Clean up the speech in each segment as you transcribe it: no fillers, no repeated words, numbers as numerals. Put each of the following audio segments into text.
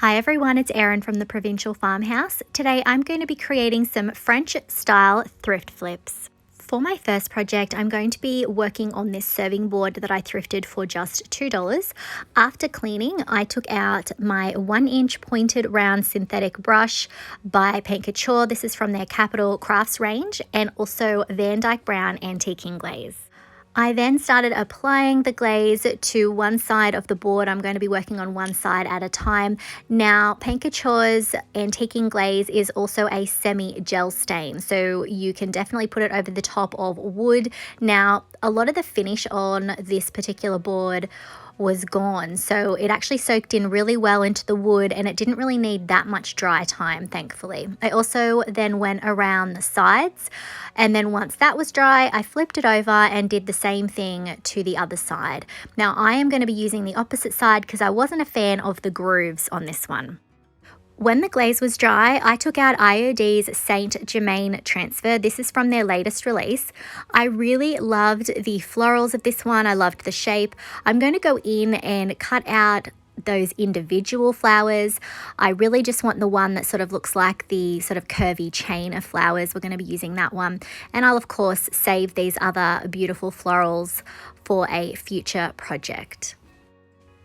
Hi everyone, it's Erin from the Provincial Farmhouse. Today I'm going to be creating some French style thrift flips. For my first project, I'm going to be working on this serving board that I thrifted for just $2. After cleaning, I took out my 1-inch pointed round synthetic brush by Paint Couture. This is from their Capital Crafts range, and also Van Dyke Brown Antiquing Glaze. I then started applying the glaze to one side of the board. I'm going to be working on one side at a time. Now, Paint Couture's Antiquing Glaze is also a semi-gel stain, so you can definitely put it over the top of wood. Now, a lot of the finish on this particular board was gone, so it actually soaked in really well into the wood and it didn't really need that much dry time, thankfully. I also then went around the sides, and then once that was dry, I flipped it over and did the same thing to the other side. Now I am going to be using the opposite side because I wasn't a fan of the grooves on this one. When the glaze was dry, I took out IOD's Saint Germain Transfer. This is from their latest release. I really loved the florals of this one. I loved the shape. I'm going to go in and cut out those individual flowers. I really just want the one that sort of looks like the sort of curvy chain of flowers. We're going to be using that one. And I'll of course save these other beautiful florals for a future project.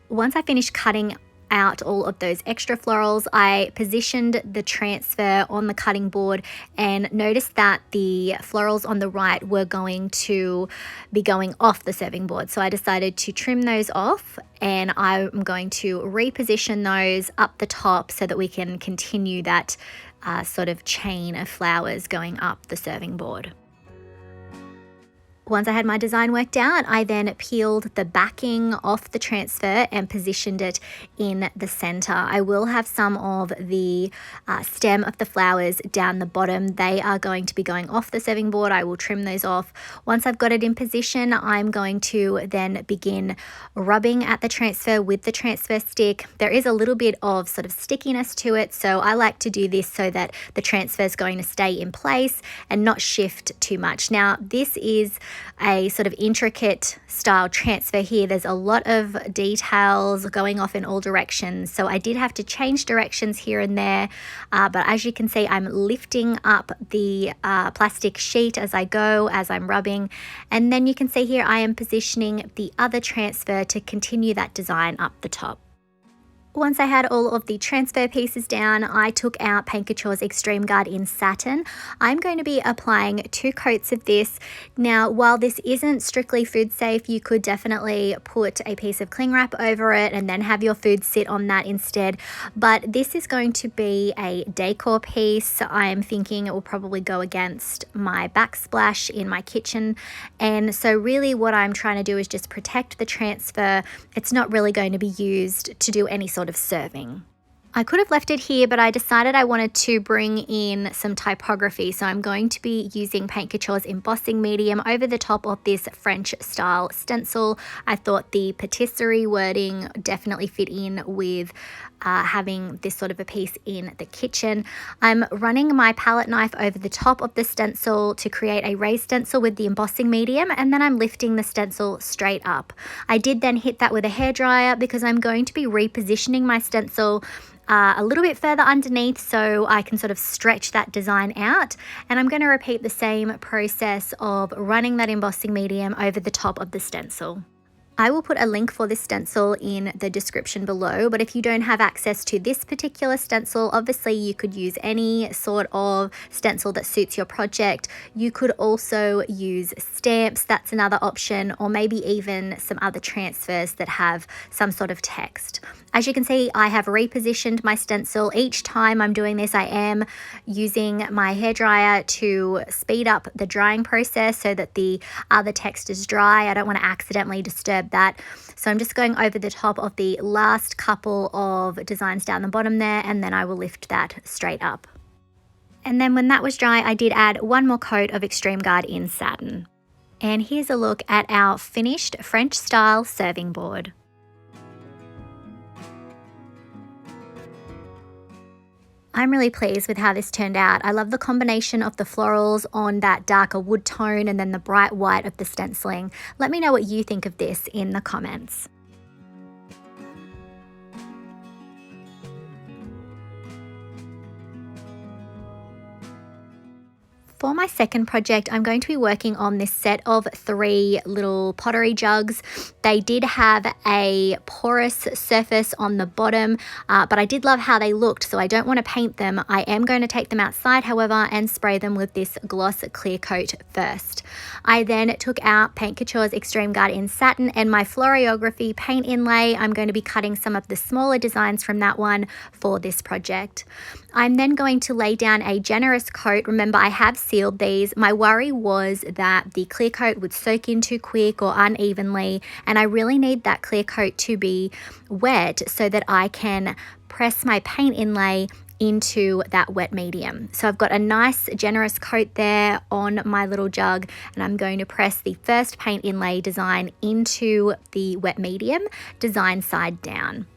Once I finish cutting out all of those extra florals, I positioned the transfer on the cutting board and noticed that the florals on the right were going to be going off the serving board. So I decided to trim those off, and I'm going to reposition those up the top so that we can continue that sort of chain of flowers going up the serving board. Once I had my design worked out, I then peeled the backing off the transfer and positioned it in the center. I will have some of the stem of the flowers down the bottom. They are going to be going off the serving board. I will trim those off. Once I've got it in position, I'm going to then begin rubbing at the transfer with the transfer stick. There is a little bit of sort of stickiness to it, so I like to do this so that the transfer is going to stay in place and not shift too much. Now, this is a sort of intricate style transfer here. There's a lot of details going off in all directions, so I did have to change directions here and there, but as you can see, I'm lifting up the plastic sheet as I go, as I'm rubbing, and then you can see here I am positioning the other transfer to continue that design up the top. Once I had all of the transfer pieces down, I took out Paint Couture's Extreme Guard in Satin. I'm going to be applying 2 coats of this. Now, while this isn't strictly food safe, you could definitely put a piece of cling wrap over it and then have your food sit on that instead. But this is going to be a decor piece. I'm thinking it will probably go against my backsplash in my kitchen. And so really what I'm trying to do is just protect the transfer. It's not really going to be used to do any sort of serving. I could have left it here, but I decided I wanted to bring in some typography, so I'm going to be using Paint Couture's embossing medium over the top of this French style stencil. I thought the patisserie wording definitely fit in with having this sort of a piece in the kitchen. I'm running my palette knife over the top of the stencil to create a raised stencil with the embossing medium, and then I'm lifting the stencil straight up. I did then hit that with a hairdryer because I'm going to be repositioning my stencil a little bit further underneath so I can sort of stretch that design out, and I'm going to repeat the same process of running that embossing medium over the top of the stencil. I will put a link for this stencil in the description below, but if you don't have access to this particular stencil, obviously you could use any sort of stencil that suits your project. You could also use stamps, that's another option, or maybe even some other transfers that have some sort of text. As you can see, I have repositioned my stencil. Each time I'm doing this, I am using my hairdryer to speed up the drying process so that the other text is dry. I don't want to accidentally disturb that. So I'm just going over the top of the last couple of designs down the bottom there, and then I will lift that straight up. And then when that was dry, I did add 1 more coat of Extreme Guard in Satin. And here's a look at our finished French style serving board. I'm really pleased with how this turned out. I love the combination of the florals on that darker wood tone and then the bright white of the stenciling. Let me know what you think of this in the comments. For my second project, I'm going to be working on this set of 3 little pottery jugs. They did have a porous surface on the bottom, but I did love how they looked, so I don't want to paint them. I am going to take them outside, however, and spray them with this gloss clear coat first. I then took out Paint Couture's Extreme Guard in Satin and my Floriography Paint Inlay. I'm going to be cutting some of the smaller designs from that one for this project. I'm then going to lay down a generous coat. Remember, I have sealed these. My worry was that the clear coat would soak in too quick or unevenly, and I really need that clear coat to be wet so that I can press my paint inlay into that wet medium. So I've got a nice generous coat there on my little jug, and I'm going to press the first paint inlay design into the wet medium, design side down.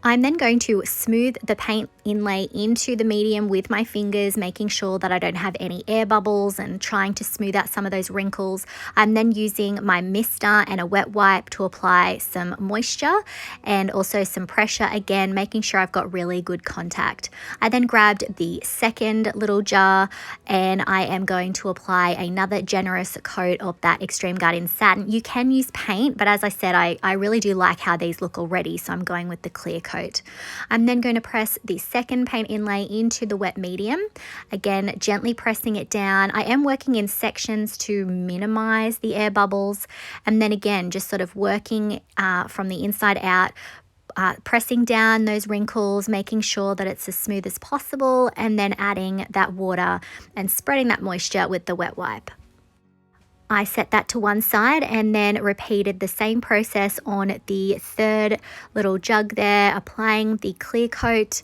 I'm then going to smooth the paint inlay into the medium with my fingers, making sure that I don't have any air bubbles and trying to smooth out some of those wrinkles. I'm then using my mister and a wet wipe to apply some moisture and also some pressure, again making sure I've got really good contact. I then grabbed the second little jar and I am going to apply another generous coat of that Extreme Guard in Satin. You can use paint, but as I said, I really do like how these look already, so I'm going with the clear coat. I'm then going to press the second paint inlay into the wet medium, again gently pressing it down. I am working in sections to minimize the air bubbles, and then again just sort of working from the inside out, pressing down those wrinkles, making sure that it's as smooth as possible, and then adding that water and spreading that moisture with the wet wipe. I set that to one side and then repeated the same process on the third little jug there, applying the clear coat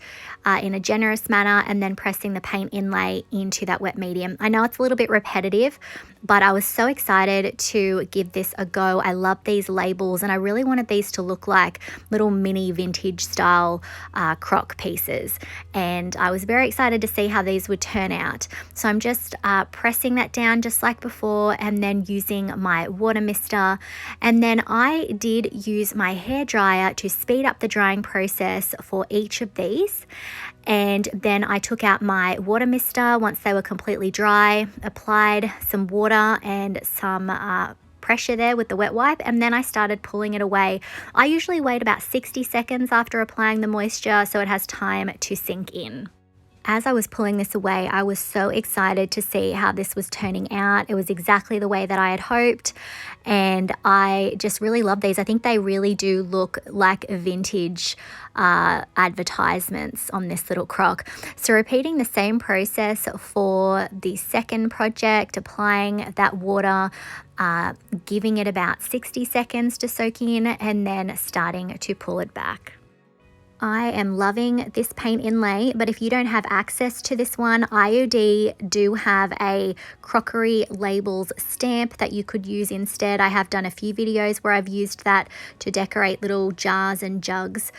in a generous manner and then pressing the paint inlay into that wet medium. I know it's a little bit repetitive, but I was so excited to give this a go. I love these labels and I really wanted these to look like little mini vintage style crock pieces, and I was very excited to see how these would turn out. So I'm just pressing that down just like before, and then using my water mister, and then I did use my hairdryer to speed up the drying process for each of these. And then I took out my water mister once they were completely dry, applied some water and some pressure there with the wet wipe, and then I started pulling it away. I usually wait about 60 seconds after applying the moisture so it has time to sink in. As I was pulling this away, I was so excited to see how this was turning out. It was exactly the way that I had hoped, and I just really love these. I think they really do look like vintage advertisements on this little crock. So repeating the same process for the second project, applying that water, giving it about 60 seconds to soak in, and then starting to pull it back. I am loving this paint inlay, but if you don't have access to this one, IOD do have a crockery labels stamp that you could use instead. I have done a few videos where I've used that to decorate little jars and jugs.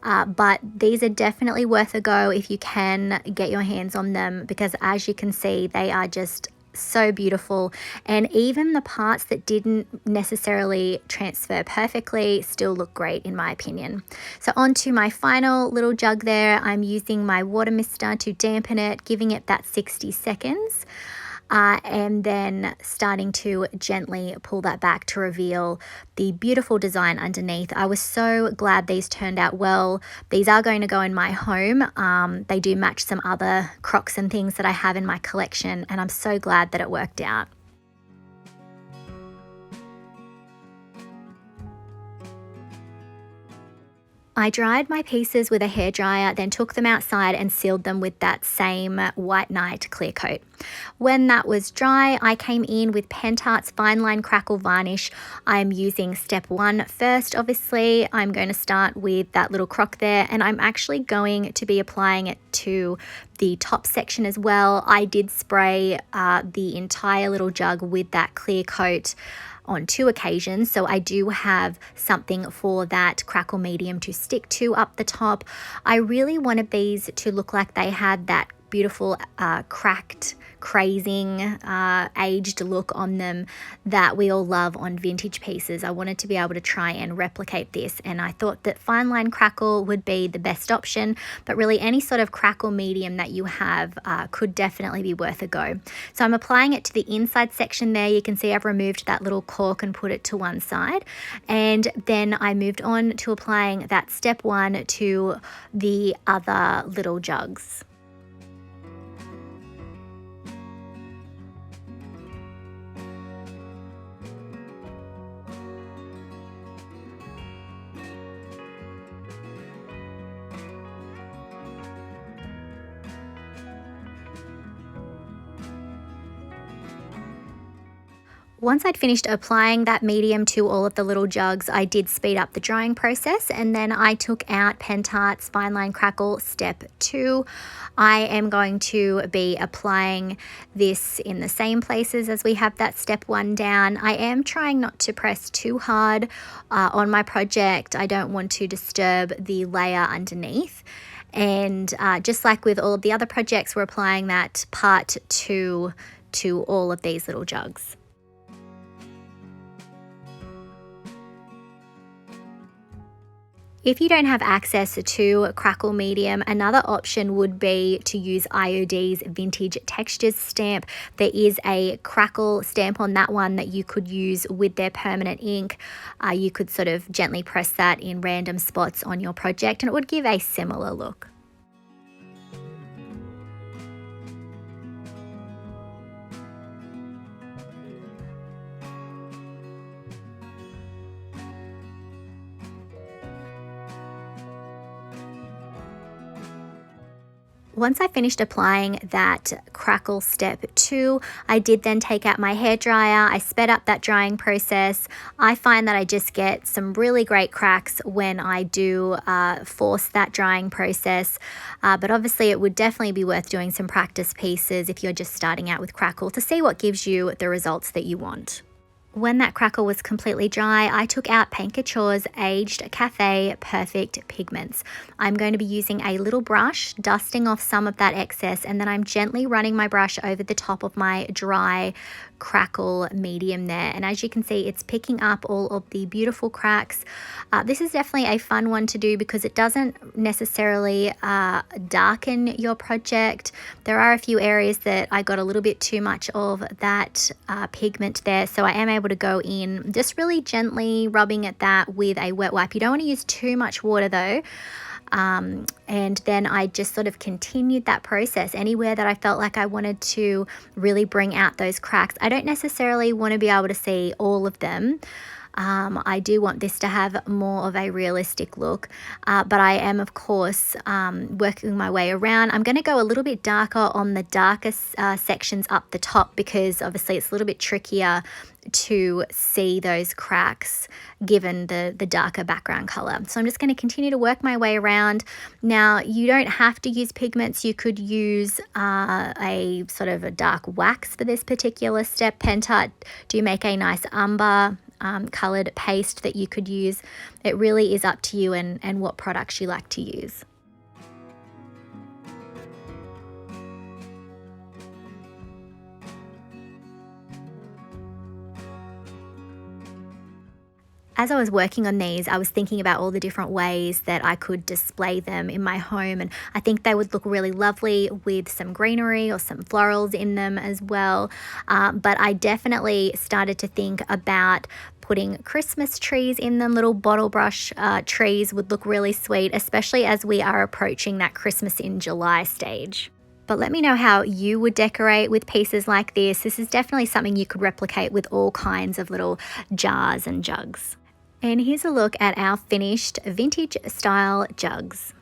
But these are definitely worth a go if you can get your hands on them, because as you can see, they are just so beautiful, and even the parts that didn't necessarily transfer perfectly still look great in my opinion. So onto my final little jug there, I'm using my water mister to dampen it, giving it that 60 seconds. And then starting to gently pull that back to reveal the beautiful design underneath. I was so glad these turned out well. These are going to go in my home. They do match some other crocks and things that I have in my collection, and I'm so glad that it worked out. I dried my pieces with a hairdryer, then took them outside and sealed them with that same White Night clear coat. When that was dry, I came in with Pentart's Fine Line Crackle varnish. I'm using step 1 first, obviously. I'm going to start with that little crock there, and I'm actually going to be applying it to the top section as well. I did spray the entire little jug with that clear coat on 2 occasions, so I do have something for that crackle medium to stick to up the top. I really wanted these to look like they had that beautiful cracked, crazing, aged look on them that we all love on vintage pieces. I wanted to be able to try and replicate this, and I thought that Fine Line Crackle would be the best option, but really any sort of crackle medium that you have could definitely be worth a go. So I'm applying it to the inside section there. You can see I've removed that little cork and put it to one side, and then I moved on to applying that step 1 to the other little jugs. Once I'd finished applying that medium to all of the little jugs, I did speed up the drying process, and then I took out Pentart's Fine Line Crackle Step 2. I am going to be applying this in the same places as we have that Step 1 down. I am trying not to press too hard on my project. I don't want to disturb the layer underneath. And just like with all of the other projects, we're applying that part 2 to all of these little jugs. If you don't have access to Crackle Medium, another option would be to use IOD's Vintage Textures stamp. There is a Crackle stamp on that one that you could use with their permanent ink. You could sort of gently press that in random spots on your project, and it would give a similar look. Once I finished applying that Crackle Step 2, I did then take out my hairdryer. I sped up that drying process. I find that I just get some really great cracks when I do force that drying process, but obviously it would definitely be worth doing some practice pieces if you're just starting out with Crackle to see what gives you the results that you want. When that crackle was completely dry, I took out Paint Couture's Aged Cafe Perfect Pigments. I'm going to be using a little brush, dusting off some of that excess, and then I'm gently running my brush over the top of my dry crackle medium there. And as you can see, it's picking up all of the beautiful cracks. This is definitely a fun one to do because it doesn't necessarily darken your project. There are a few areas that I got a little bit too much of that pigment there, so I am able to go in just really gently rubbing at that with a wet wipe. You don't want to use too much water though. And then I just sort of continued that process anywhere that I felt like I wanted to really bring out those cracks. I don't necessarily want to be able to see all of them. I do want this to have more of a realistic look, but I am of course working my way around. I'm going to go a little bit darker on the darkest sections up the top because obviously it's a little bit trickier to see those cracks given the darker background color. So I'm just going to continue to work my way around. Now you don't have to use pigments. You could use a sort of a dark wax for this particular step. Pentart do make a nice umber colored paste that you could use. It really is up to you and what products you like to use. As I was working on these, I was thinking about all the different ways that I could display them in my home, and I think they would look really lovely with some greenery or some florals in them as well. But I definitely started to think about putting Christmas trees in them. Little bottle brush trees would look really sweet, especially as we are approaching that Christmas in July stage. But let me know how you would decorate with pieces like this. This is definitely something you could replicate with all kinds of little jars and jugs. And here's a look at our finished vintage style jugs.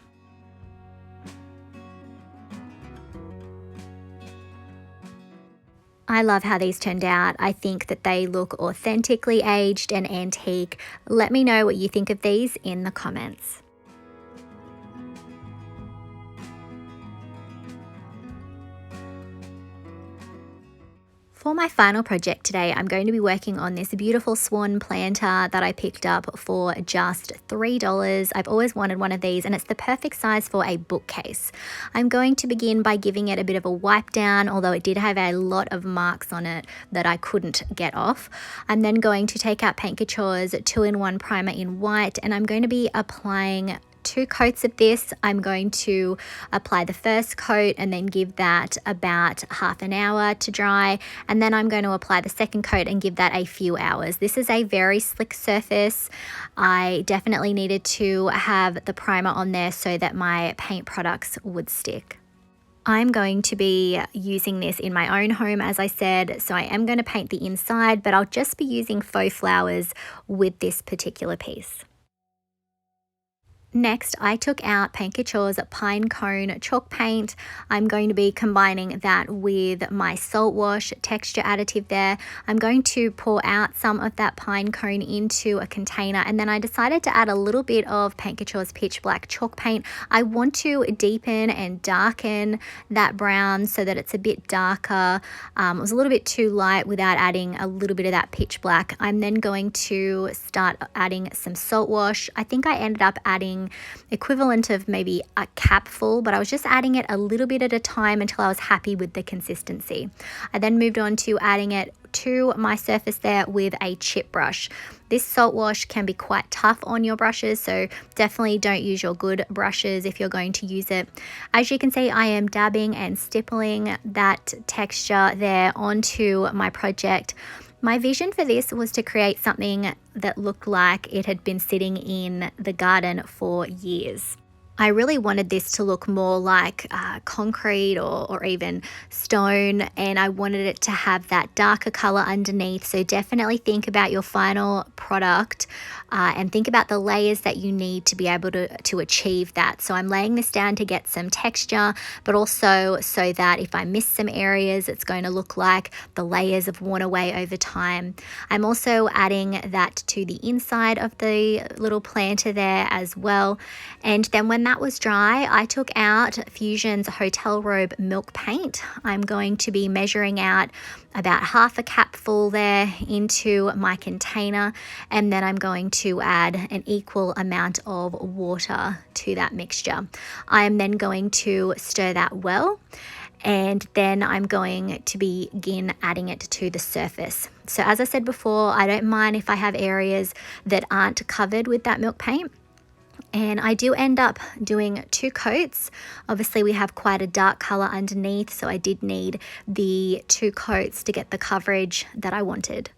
I love how these turned out. I think that they look authentically aged and antique. Let me know what you think of these in the comments. For my final project today, I'm going to be working on this beautiful swan planter that I picked up for just $3. I've always wanted one of these and it's the perfect size for a bookcase. I'm going to begin by giving it a bit of a wipe down, although it did have a lot of marks on it that I couldn't get off. I'm then going to take out Paint Couture's 2-in-1 primer in white, and I'm going to be applying 2 coats of this. I'm going to apply the first coat and then give that about half an hour to dry, and then I'm going to apply the second coat and give that a few hours. This is a very slick surface. I definitely needed to have the primer on there so that my paint products would stick. I'm going to be using this in my own home, as I said, so I am going to paint the inside, but I'll just be using faux flowers with this particular piece. Next, I took out Paint Couture's Pine Cone Chalk Paint. I'm going to be combining that with my Salt Wash texture additive there. I'm going to pour out some of that pine cone into a container, and then I decided to add a little bit of Paint Couture's Pitch Black Chalk Paint. I want to deepen and darken that brown so that it's a bit darker. It was a little bit too light without adding a little bit of that pitch black. I'm then going to start adding some Salt Wash. I think I ended up adding equivalent of maybe a capful, but I was just adding it a little bit at a time until I was happy with the consistency. I then moved on to adding it to my surface there with a chip brush. This salt wash can be quite tough on your brushes, so definitely don't use your good brushes if you're going to use it. As you can see, I am dabbing and stippling that texture there onto my project. My vision for this was to create something that looked like it had been sitting in the garden for years. I really wanted this to look more like concrete or even stone, and I wanted it to have that darker color underneath. So definitely think about your final product and think about the layers that you need to be able to achieve that. So I'm laying this down to get some texture, but also so that if I miss some areas, it's going to look like the layers have worn away over time. I'm also adding that to the inside of the little planter there as well. And then when that was dry, I took out Fusion's Hotel Robe Milk Paint. I'm going to be measuring out about half a capful there into my container, and then I'm going to add an equal amount of water to that mixture. I am then going to stir that well, and then I'm going to begin adding it to the surface. So as I said before, I don't mind if I have areas that aren't covered with that milk paint. And I do end up doing 2 coats. Obviously we have quite a dark color underneath, so I did need the 2 coats to get the coverage that I wanted.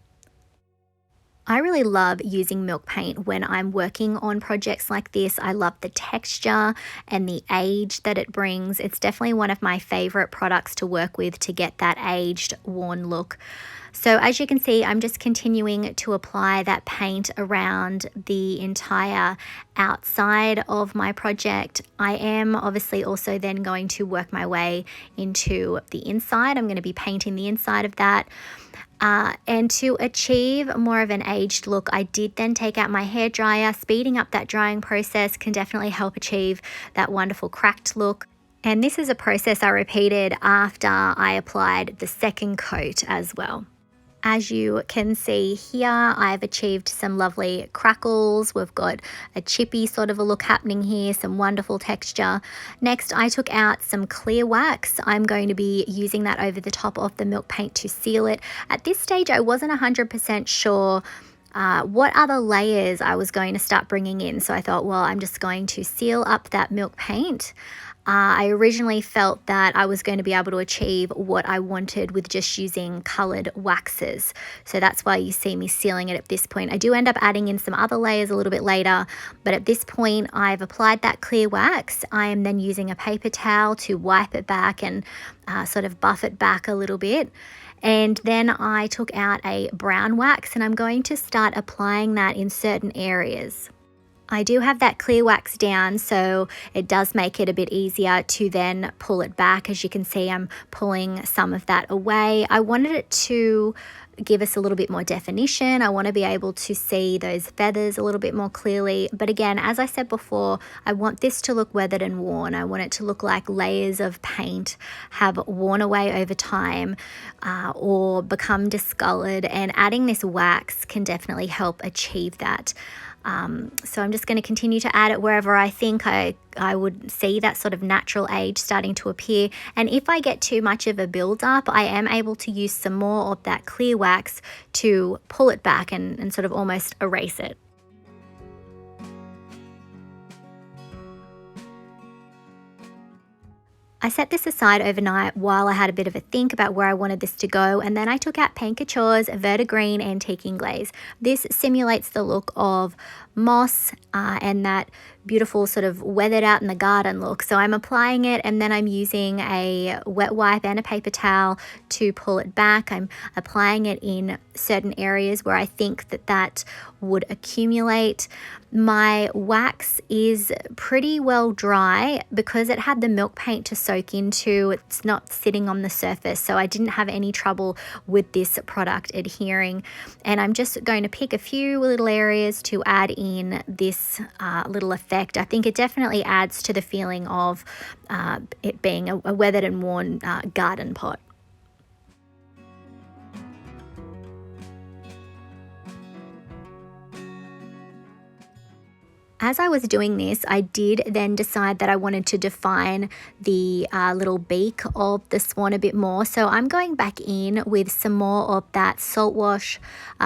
I really love using milk paint when I'm working on projects like this. I love the texture and the age that it brings. It's definitely one of my favorite products to work with to get that aged, worn look. So as you can see, I'm just continuing to apply that paint around the entire outside of my project. I am obviously also then going to work my way into the inside. I'm going to be painting the inside of that. And to achieve more of an aged look, I did then take out my hairdryer. Speeding up that drying process can definitely help achieve that wonderful cracked look. And this is a process I repeated after I applied the second coat as well. As you can see here, I've achieved some lovely crackles. We've got a chippy sort of a look happening here, some wonderful texture. Next, I took out some clear wax. I'm going to be using that over the top of the milk paint to seal it. At this stage, I wasn't 100% sure what other layers I was going to start bringing in. So I thought, well, I'm just going to seal up that milk paint. I originally felt that I was going to be able to achieve what I wanted with just using colored waxes. So that's why you see me sealing it at this point. I do end up adding in some other layers a little bit later, but at this point I've applied that clear wax. I am then using a paper towel to wipe it back and sort of buff it back a little bit. And then I took out a brown wax and I'm going to start applying that in certain areas. I do have that clear wax down, so it does make it a bit easier to then pull it back. As you can see, I'm pulling some of that away. I wanted it to give us a little bit more definition. I want to be able to see those feathers a little bit more clearly. But again, as I said before, I want this to look weathered and worn. I want it to look like layers of paint have worn away over time or become discolored, and adding this wax can definitely help achieve that. So I'm just going to continue to add it wherever I think I would see that sort of natural age starting to appear. And if I get too much of a build-up, I am able to use some more of that clear wax to pull it back and sort of almost erase it. I set this aside overnight while I had a bit of a think about where I wanted this to go, and then I took out Paint Couture's Verde Green Antique Glaze. This simulates the look of moss and that beautiful sort of weathered out in the garden look. So I'm applying it, and then I'm using a wet wipe and a paper towel to pull it back. I'm applying it in certain areas where I think that would accumulate. My wax is pretty well dry because it had the milk paint to soak into. It's not sitting on the surface, so I didn't have any trouble with this product adhering. And I'm just going to pick a few little areas to add in this little effect. I think it definitely adds to the feeling of it being a weathered and worn garden pot. As I was doing this, I did then decide that I wanted to define the little beak of the swan a bit more. So I'm going back in with some more of that salt wash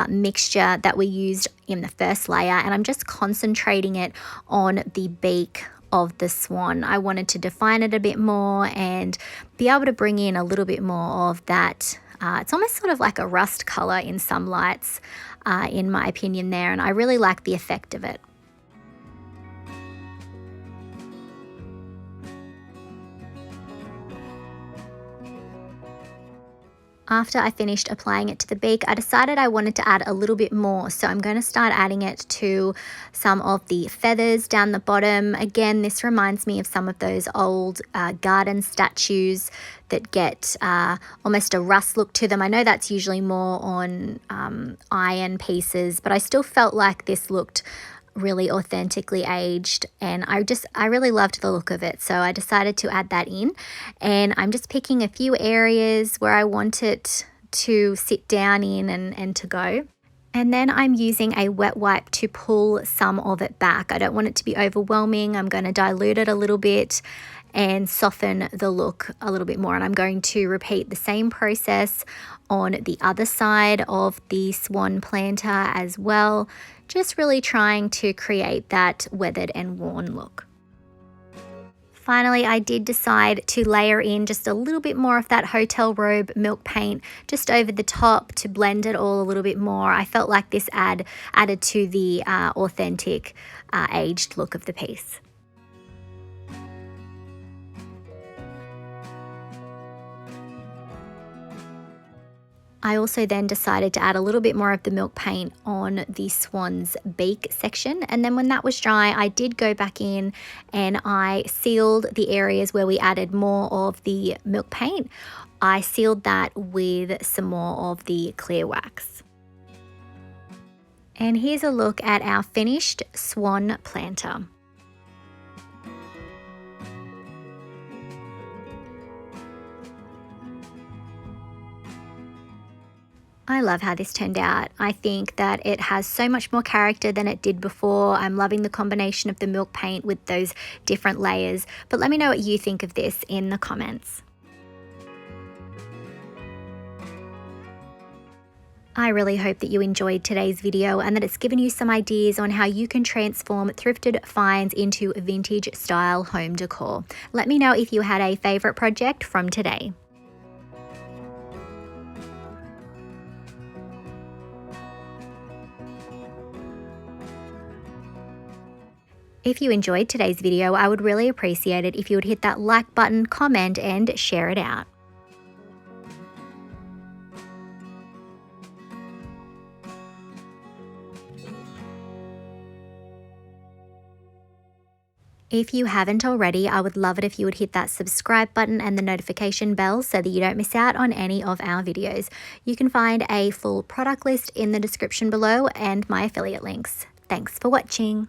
mixture that we used in the first layer, and I'm just concentrating it on the beak of the swan. I wanted to define it a bit more and be able to bring in a little bit more of that. It's almost sort of like a rust color in some lights, in my opinion there, and I really like the effect of it. After I finished applying it to the beak, I decided I wanted to add a little bit more. So I'm going to start adding it to some of the feathers down the bottom. Again, this reminds me of some of those old garden statues that get almost a rust look to them. I know that's usually more on iron pieces, but I still felt like this looked really authentically aged, and I really loved the look of it, so I decided to add that in. And I'm just picking a few areas where I want it to sit down in and to go. And then I'm using a wet wipe to pull some of it back. I don't want it to be overwhelming. I'm going to dilute it a little bit and soften the look a little bit more. And I'm going to repeat the same process on the other side of the swan planter as well, just really trying to create that weathered and worn look. Finally, I did decide to layer in just a little bit more of that hotel robe milk paint just over the top to blend it all a little bit more. I felt like this added to the authentic aged look of the piece. I also then decided to add a little bit more of the milk paint on the swan's beak section, and then when that was dry, I did go back in and I sealed the areas where we added more of the milk paint. I sealed that with some more of the clear wax. And here's a look at our finished swan planter. I love how this turned out. I think that it has so much more character than it did before. I'm loving the combination of the milk paint with those different layers. But let me know what you think of this in the comments. I really hope that you enjoyed today's video and that it's given you some ideas on how you can transform thrifted finds into vintage style home decor. Let me know if you had a favorite project from today. If you enjoyed today's video, I would really appreciate it if you would hit that like button, comment, and share it out. If you haven't already, I would love it if you would hit that subscribe button and the notification bell so that you don't miss out on any of our videos. You can find a full product list in the description below and my affiliate links. Thanks for watching.